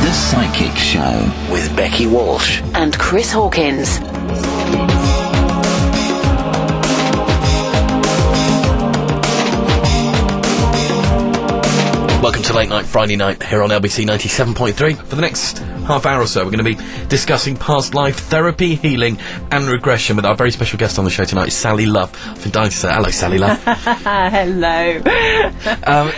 The Psychic Show with Becky Walsh and Chris Hawkins. Welcome to Late Night Friday Night here on LBC 97.3. For the next half hour or so, we're going to be discussing past life therapy, healing and regression with our very special guest on the show tonight, Saly Love. I've been dying to say hello, Saly Love. Hello.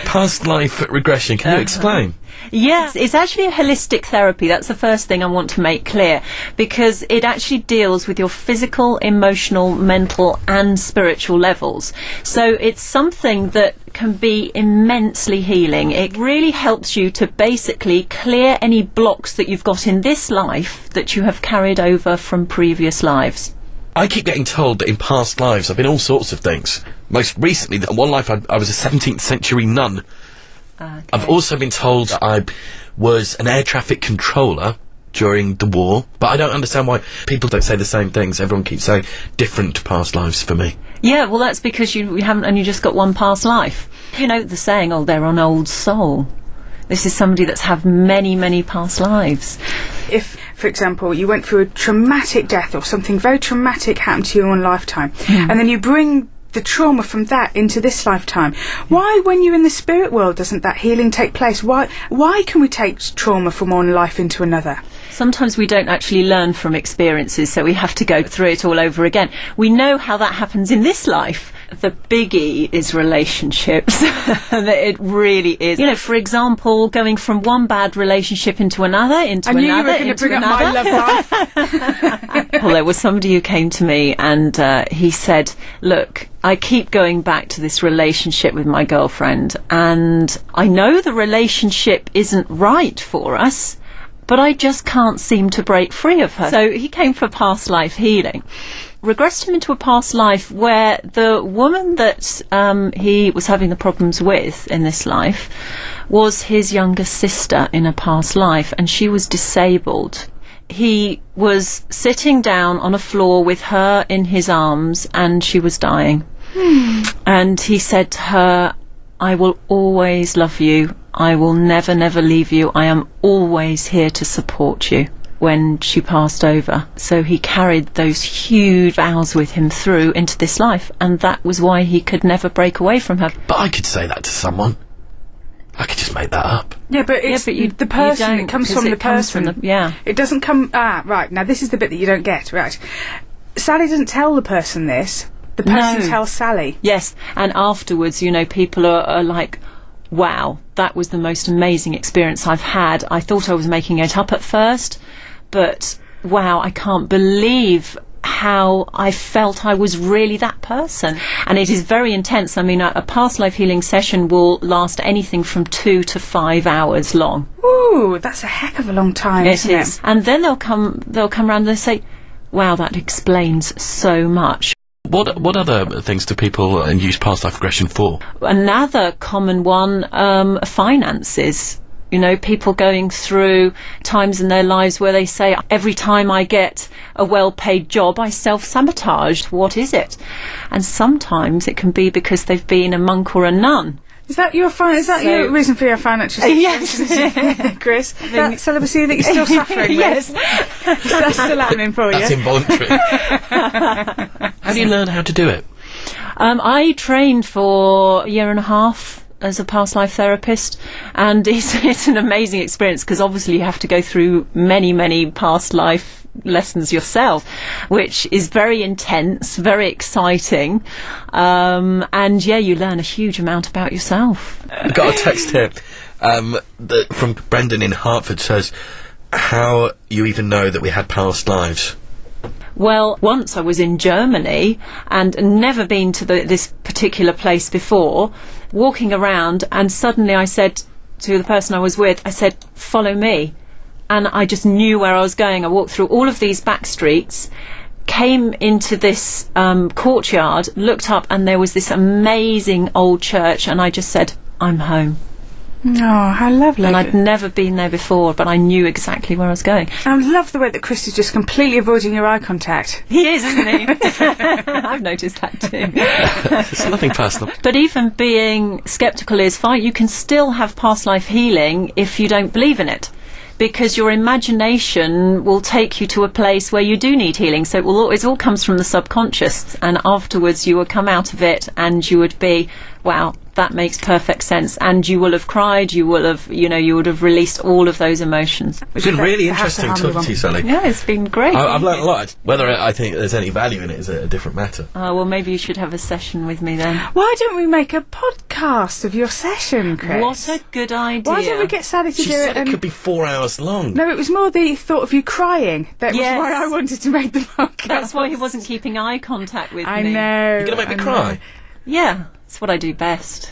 Past life regression, can you explain? Yes, it's actually a holistic therapy. That's the first thing I want to make clear, because it actually deals with your physical, emotional, mental and spiritual levels. So it's something that can be immensely healing. It really helps you to basically clear any blocks that you've got in this life that you have carried over from previous lives. I keep getting told that in past lives I've been all sorts of things. Most recently, in one life I was a 17th century nun. Okay. I've also been told that I was an air traffic controller during the war, but I don't understand why people don't say the same things. Everyone keeps saying different past lives for me. Yeah, well, that's because you haven't only just got one past life. You know the saying, oh, they're an old soul. This is somebody that's had many, many past lives. If, for example, you went through a traumatic death or something very traumatic happened to you in one lifetime, and then you bring the trauma from that into this lifetime, why, when you're in the spirit world, doesn't that healing take place? Why can we take trauma from one life into another? Sometimes we don't actually learn from experiences, so we have to go through it all over again. We know how that happens in this life. The biggie is relationships. It really is. You know, for example, going from one bad relationship into another, into another, I knew you were going to bring up my love life. Well, there was somebody who came to me and he said, look, I keep going back to this relationship with my girlfriend, and I know the relationship isn't right for us, but I just can't seem to break free of her. So he came for past life healing. Regressed him into a past life where the woman that he was having the problems with in this life was his younger sister in a past life, and she was disabled. He was sitting down on a floor with her in his arms and she was dying. And he said to her, I will always love you. I will never, never leave you. I am always here to support you. When she passed over. So he carried those huge vows with him through into this life, and that was why he could never break away from her. But I could say that to someone. I could just make that up. Yeah, but it's the person. It comes from the person. Yeah. It doesn't come... right. Now, this is the bit that you don't get. Right. Sally doesn't tell the person this. The person tells Sally. Yes, and afterwards, you know, people are like, wow, that was the most amazing experience I've had. I thought I was making it up at first, but wow, I can't believe how I felt I was really that person. And it is very intense. I mean, a past life healing session will last anything from 2 to 5 hours long. Ooh, that's a heck of a long time, isn't it? And then they'll come around and they say, wow, that explains so much. What other things do people use past life regression for? Another common one, finances. You know, people going through times in their lives where they say, every time I get a well-paid job, I self-sabotage. What is it? And sometimes it can be because they've been a monk or a nun. Is that your your reason for your financial situation? Yes. Chris? That celibacy that you're still suffering with? Yes. That's still happening for you? That's involuntary. How do you learn how to do it? I trained for a year and a half as a past life therapist, and it's an amazing experience, because obviously you have to go through many past life lessons yourself, which is very intense, very exciting, and yeah, you learn a huge amount about yourself. I've got a text here from Brendan in Hertford. Says, how you even know that we had past lives? Well, once I was in Germany and never been to this particular place before, walking around, and suddenly I said to the person I was with, I said, follow me. And I just knew where I was going. I walked through all of these back streets, came into this courtyard, looked up, and there was this amazing old church, and I just said, I'm home. Oh, how lovely. And I'd never been there before, but I knew exactly where I was going. I love the way that Chris is just completely avoiding your eye contact. He is, isn't he? I've noticed that too. It's nothing personal. But even being sceptical is fine. You can still have past life healing if you don't believe in it. because your imagination will take you to a place where you do need healing. So it all comes from the subconscious, and afterwards you will come out of it and you would be, wow, that makes perfect sense, and you will have cried, you would have released all of those emotions. It's been really interesting talking to you, Saly. Yeah, it's been great. I've learned a lot. Whether I think there's any value in it is a different matter. Oh, well, maybe you should have a session with me then. Why don't we make a podcast of your session, Chris? What a good idea. Why don't we get Saly to She do said it? it could be 4 hours long. No, it was more the thought of you crying. That Yes. was why I wanted to make the podcast. That's why he wasn't keeping eye contact with I me. know. You're going to make me cry? Yeah, it's what I do best.